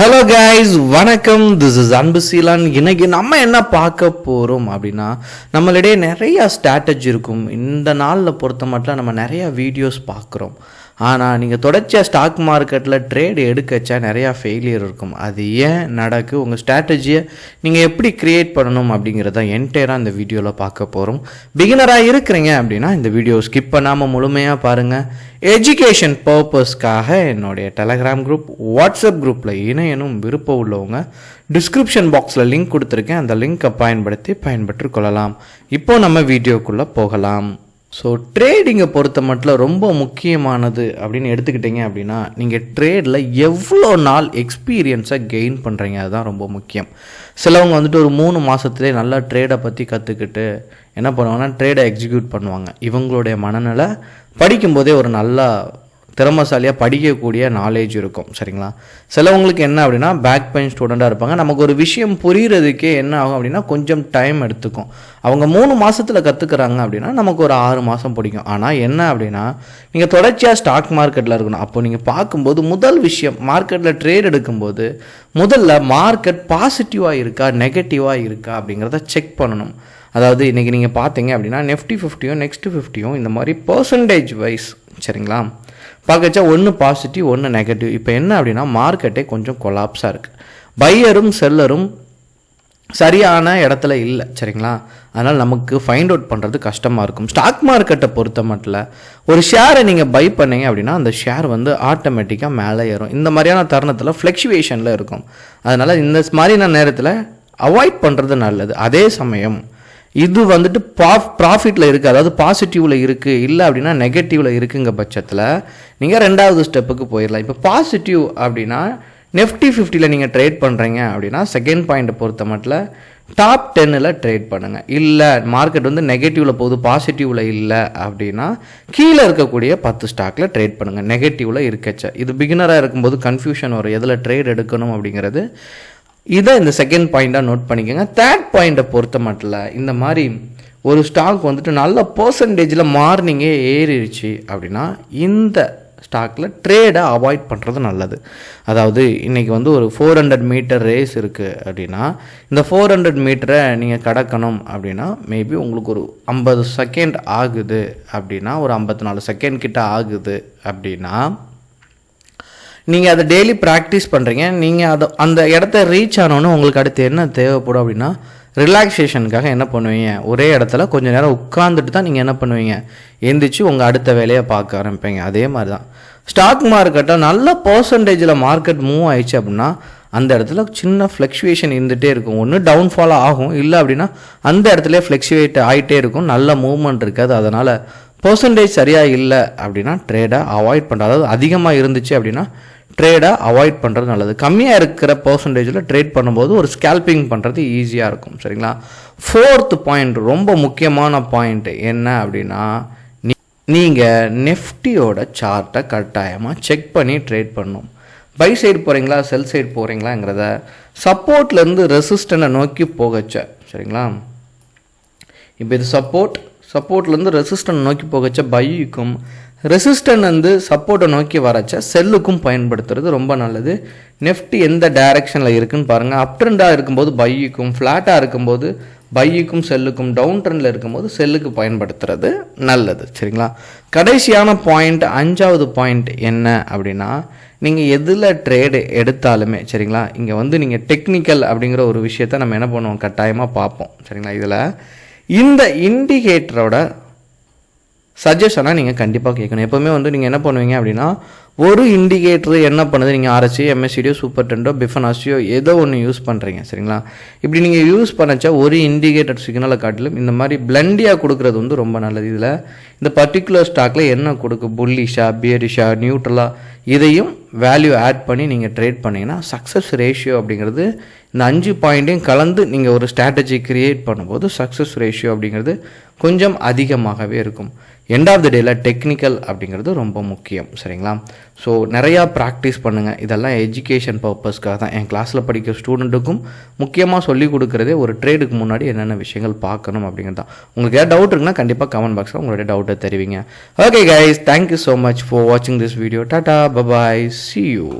Hello guys, வணக்கம். This is Anbuseelan. இன்னைக்கு நம்ம என்ன பார்க்க போகிறோம் அப்படின்னா, நம்மளிடையே நிறையா ஸ்ட்ராட்டஜி இருக்கும். இந்த நாளில் பொறுத்த மட்டும் நம்ம நிறையா வீடியோஸ் பார்க்குறோம். ஆனால் நீங்கள் தொடர்ச்சியாக ஸ்டாக் மார்க்கெட்டில் ட்ரேடு எடுக்கச்சா நிறையா ஃபெயிலியர் இருக்கும். அது ஏன் நடக்கு, உங்கள் ஸ்ட்ராட்டஜியை நீங்கள் எப்படி க்ரியேட் பண்ணணும் அப்படிங்கிறத என்டையராக இந்த வீடியோவில் பார்க்க போகிறோம். பிகினராக இருக்கிறீங்க அப்படின்னா இந்த வீடியோ ஸ்கிப் பண்ணாமல் முழுமையாக பாருங்கள். எஜுகேஷன் பர்பஸ்க்காக என்னுடைய டெலகிராம் குரூப், வாட்ஸ்அப் குரூப்பில் இணையனும் விருப்பம் உள்ளவங்க டிஸ்கிரிப்ஷன் பாக்ஸில் லிங்க் கொடுத்துருக்கேன். அந்த லிங்க்கை பயன்பெற்று கொள்ளலாம். இப்போ நம்ம வீடியோக்குள்ளே போகலாம். ஸோ ட்ரேடிங்கை பொறுத்த மட்டும் ரொம்ப முக்கியமானது அப்படின்னு எடுத்துக்கிட்டிங்க அப்படின்னா, நீங்கள் ட்ரேடில் எவ்வளோ நாள் எக்ஸ்பீரியன்ஸை கெயின் பண்ணுறீங்க, அதுதான் ரொம்ப முக்கியம். சிலவங்க வந்துட்டு ஒரு 3 மாதத்துலேயே நல்லா ட்ரேடை பற்றி கற்றுக்கிட்டு என்ன பண்ணுவாங்கன்னா ட்ரேடை எக்ஸிக்யூட் பண்ணுவாங்க. இவங்களுடைய மனநிலை படிக்கும்போதே ஒரு நல்லா திறமைசாலியாக படிக்கக்கூடிய நாலேஜ் இருக்கும். சரிங்களா? சிலவங்களுக்கு என்ன அப்படின்னா பேக் பெயின் ஸ்டூடெண்ட்டாக இருப்பாங்க. நமக்கு ஒரு விஷயம் புரிகிறதுக்கே என்ன ஆகும் அப்படின்னா கொஞ்சம் டைம் எடுத்துக்கும். அவங்க 3 மாதத்தில் கற்றுக்குறாங்க அப்படின்னா நமக்கு ஒரு 6 மாதம் பிடிக்கும். ஆனால் என்ன அப்படின்னா நீங்கள் தொடர்ச்சியாக ஸ்டாக் மார்க்கெட்டில் இருக்கணும். அப்போ நீங்கள் பார்க்கும்போது முதல் விஷயம், மார்க்கெட்டில் ட்ரேட் எடுக்கும்போது முதல்ல மார்க்கெட் பாசிட்டிவாக இருக்கா நெகட்டிவாக இருக்கா அப்படிங்கிறத செக் பண்ணணும். அதாவது இன்றைக்கி நீங்கள் பார்த்தீங்க அப்படின்னா Nifty 50யும் Next 50யும் இந்த மாதிரி பர்சன்டேஜ் வைஸ், சரிங்களா, பார்க்கச்சா ஒன்று பாசிட்டிவ் ஒன்று நெகட்டிவ். இப்போ என்ன அப்படின்னா மார்க்கெட்டே கொஞ்சம் கொலாப்ஸாக இருக்குது. பையரும் செல்லரும் சரியான இடத்துல இல்லை. சரிங்களா? அதனால் நமக்கு ஃபைண்ட் அவுட் பண்ணுறது கஷ்டமாக இருக்கும். ஸ்டாக் மார்க்கெட்டை பொறுத்த மட்டும் ஒரு ஷேரை நீங்கள் பை பண்ணீங்க அப்படின்னா அந்த ஷேர் வந்து ஆட்டோமேட்டிக்காக மேலே ஏறும். இந்த மாதிரியான தருணத்தில் ஃப்ளக்சுவேஷனில் இருக்கும். அதனால் இந்த மாதிரியான நேரத்தில் அவாய்ட் பண்ணுறது நல்லது. அதே சமயம் இது வந்துட்டு ப்ராஃபிட்டில் இருக்குது, அதாவது பாசிட்டிவில் இருக்குது, இல்லை அப்படின்னா நெகட்டிவில் இருக்குங்க பட்சத்தில் நீங்கள் 2வது ஸ்டெப்புக்கு போயிடலாம். இப்போ பாசிட்டிவ் அப்படின்னா Nifty 50ல் நீங்கள் ட்ரேட் பண்ணுறீங்க அப்படின்னா செகண்ட் பாயிண்ட்டை பொறுத்த மட்டும் டாப் 10ல் ட்ரேட் பண்ணுங்கள். இல்லை மார்க்கெட் வந்து நெகட்டிவில் போகுது பாசிட்டிவில் இல்லை அப்படின்னா கீழே இருக்கக்கூடிய 10 ஸ்டாக்கில் ட்ரேட் பண்ணுங்கள். நெகட்டிவில் இருக்கச்ச இது பிகினராக இருக்கும்போது கன்ஃபியூஷன் வரும் எதில் ட்ரேட் எடுக்கணும் அப்படிங்கிறது. இதை இந்த செகண்ட் பாயிண்ட்டாக நோட் பண்ணிக்கோங்க. தேர்ட் பாயிண்ட்டை பொறுத்த மட்டும் இந்த மாதிரி ஒரு ஸ்டாக் வந்துட்டு நல்ல பர்சன்டேஜில் மார்னிங்கே ஏறிடுச்சு அப்படின்னா இந்த ஸ்டாக்கில் ட்ரேடை அவாய்ட் பண்ணுறது நல்லது. அதாவது இன்றைக்கி வந்து ஒரு 400 மீட்டர் ரேஸ் இருக்குது அப்படின்னா இந்த 400 மீட்டரை நீங்கள் கடக்கணும் அப்படின்னா மேபி உங்களுக்கு ஒரு 50 செகண்ட் ஆகுது அப்படின்னா, ஒரு 54 செகண்ட் கிட்ட ஆகுது அப்படின்னா நீங்கள் அதை டெய்லி ப்ராக்டிஸ் பண்ணுறீங்க. நீங்கள் அந்த இடத்த ரீச் ஆனோன்னு உங்களுக்கு அடுத்து என்ன தேவைப்படும் அப்படின்னா ரிலாக்ஸேஷனுக்காக என்ன பண்ணுவீங்க, ஒரே இடத்துல கொஞ்சம் நேரம் உட்காந்துட்டு தான் நீங்கள் என்ன பண்ணுவீங்க, எந்திரிச்சு உங்கள் அடுத்த வேலையை பார்க்க ஆரம்பிப்பீங்க. அதே மாதிரி தான் ஸ்டாக் மார்க்கெட்டை நல்ல பர்சன்டேஜில் மார்க்கெட் மூவ் ஆயிடுச்சு அப்படின்னா அந்த இடத்துல சின்ன ஃப்ளக்சுவேஷன் இருந்துகிட்டே இருக்கும். ஒன்று டவுன்ஃபாலாக ஆகும், இல்லை அப்படின்னா அந்த இடத்துல ஃப்ளக்சுவேட் ஆகிட்டே இருக்கும், நல்ல மூவ்மெண்ட் இருக்காது. அதனால் பர்சன்டேஜ் சரியாக இல்லை அப்படின்னா ட்ரேடை அவாய்ட் பண்ணுறது. அதாவது அதிகமாக இருந்துச்சு அப்படின்னா ட்ரேடை அவாய்ட் பண்ணுறது நல்லது. கம்மியாக இருக்கிற பர்சன்டேஜில் ட்ரேட் பண்ணும்போது ஒரு ஸ்கேல்பிங் பண்ணுறது ஈஸியாக இருக்கும். சரிங்களா? 4th பாயிண்ட் ரொம்ப முக்கியமான பாயிண்ட் என்ன அப்படின்னா, நீங்கள் நிஃப்டியோட சார்ட்டை கட்டாயமாக செக் பண்ணி ட்ரேட் பண்ணணும். பை சைடு போகிறீங்களா செல் சைடு போகிறீங்களாங்கிறத சப்போர்ட்லேருந்து ரெசிஸ்டண்ட்டை நோக்கி போகச்ச, சரிங்களா, இப்போ இது சப்போர்ட்லேருந்து ரெசிஸ்டன்ட் நோக்கி போகச்ச பைக்கும், ரெசிஸ்டன்ட் வந்து சப்போர்ட்டை நோக்கி வரச்ச செல்லுக்கும் பயன்படுத்துறது ரொம்ப நல்லது. நிஃப்டி எந்த டைரக்ஷனில் இருக்குன்னு பாருங்கள். அப் ட்ரெண்டாக இருக்கும்போது பைக்கும், ஃப்ளாட்டாக இருக்கும்போது பைக்கும் செல்லுக்கும், டவுன் ட்ரெண்டில் இருக்கும்போது செல்லுக்கு பயன்படுத்துறது நல்லது. சரிங்களா? கடைசியான பாயிண்ட் 5வது பாயிண்ட் என்ன அப்படின்னா, நீங்கள் எதில் ட்ரேடு எடுத்தாலுமே சரிங்களா, இங்கே வந்து நீங்கள் டெக்னிக்கல் அப்படிங்கிற ஒரு விஷயத்த நம்ம என்ன பண்ணுவோம், கட்டாயமாக பார்ப்போம். சரிங்களா? இதில் இந்த இண்டிகேட்டரோட சஜஷனாக நீங்கள் கண்டிப்பாக கேட்கணும். எப்போவுமே வந்து நீங்கள் என்ன பண்ணுவீங்க அப்படின்னா ஒரு இண்டிகேட்டர் என்ன பண்ணுது, நீங்கள் ஆர்எஸ்சி, எம்எஸ்சிடியோ, சூப்பர் டெண்டோ, பிஃபனாசியோ ஏதோ ஒன்று யூஸ் பண்ணுறீங்க. சரிங்களா? இப்படி நீங்கள் யூஸ் பண்ணச்சா ஒரு இண்டிகேட்டர் சிக்னலை காட்டிலும் இந்த மாதிரி பிளண்டியாக கொடுக்குறது வந்து ரொம்ப நல்லது. இதில் இந்த பர்டிகுலர் ஸ்டாக்கில் என்ன கொடுக்கும், புல்லிஷா, பியரிஷா, நியூட்ரலா, இதையும் வேல்யூ ஆட் பண்ணி நீங்கள் ட்ரேட் பண்ணிங்கன்னா சக்ஸஸ் ரேஷியோ அப்படிங்கிறது இந்த 5 பாயிண்ட்டையும் கலந்து நீங்கள் ஒரு ஸ்ட்ராட்டஜி க்ரியேட் பண்ணும்போது சக்ஸஸ் ரேஷியோ அப்படிங்கிறது கொஞ்சம் அதிகமாகவே இருக்கும். எண்ட் ஆஃப் த டேல டெக்னிக்கல் அப்படிங்கிறது ரொம்ப முக்கியம். சரிங்களா? ஸோ நிறையா ப்ராக்டிஸ் பண்ணுங்கள். இதெல்லாம் எஜுகேஷன் பர்பஸ்க்காக தான். என் கிளாஸில் படிக்கிற ஸ்டூடெண்ட்டுக்கும் முக்கியமாக சொல்லிக் கொடுக்குறதே ஒரு ட்ரேடுக்கு முன்னாடி என்னென்ன விஷயங்கள் பார்க்கணும் அப்படிங்கிறது தான். உங்களுக்கு ஏதாவது டவுட் இருக்குன்னா கண்டிப்பாக கமெண்ட் பாக்ஸில் உங்களுடைய டவுட்டை தெரிவிங்க. Okay guys, thank you so much for வாட்சிங் this video. Tata, bye bye, see you.